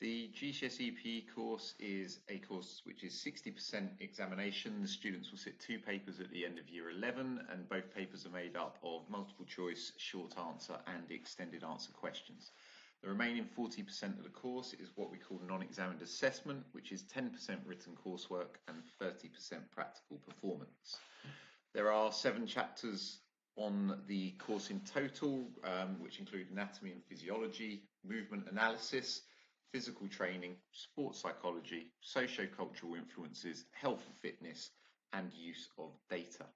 The GCSE PE course is a course which is 60% examination. The students will sit two papers at the end of year 11, and both papers are made up of multiple choice, short answer and extended answer questions. The remaining 40% of the course is what we call non-examined assessment, which is 10% written coursework and 30% practical performance. There are 7 chapters on the course in total, which include anatomy and physiology, movement analysis, physical training, sports psychology, socio-cultural influences, health and fitness, and use of data.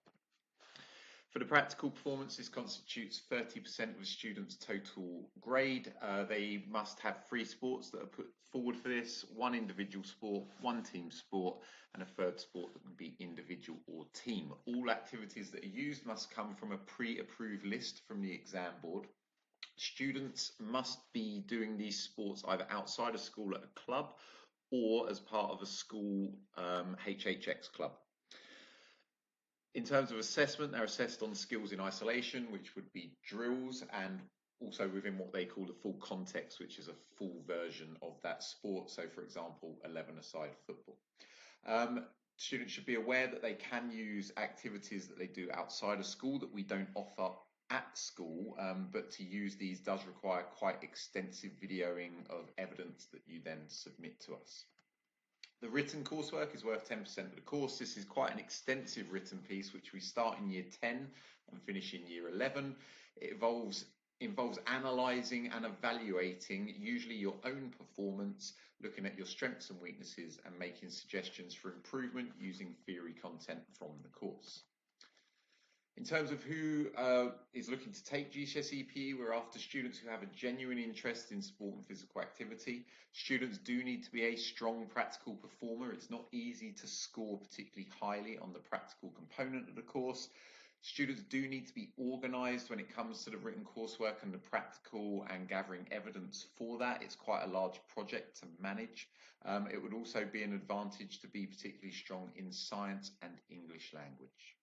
For the practical performance, this constitutes 30% of a student's total grade. They must have 3 sports that are put forward for this: 1 individual sport, 1 team sport, and a 3rd sport that can be individual or team. All activities that are used must come from a pre-approved list from the exam board. Students must be doing these sports either outside of school at a club or as part of a school HHX club. In terms of assessment, they're assessed on skills in isolation, which would be drills, and also within what they call the full context, which is a full version of that sport. So, for example, 11-a-side football. Students should be aware that they can use activities that they do outside of school that we don't offer at school, but to use these does require quite extensive videoing of evidence that you then submit to us. The written coursework is worth 10% of the course. This is quite an extensive written piece, which we start in year 10 and finish in year 11. It involves analysing and evaluating usually your own performance, looking at your strengths and weaknesses and making suggestions for improvement using theory content from the course. In terms of who is looking to take GCSE PE, we're after students who have a genuine interest in sport and physical activity. Students do need to be a strong practical performer. It's not easy to score particularly highly on the practical component of the course. Students do need to be organised when it comes to the written coursework and the practical and gathering evidence for that. It's quite a large project to manage. It would also be an advantage to be particularly strong in science and English language.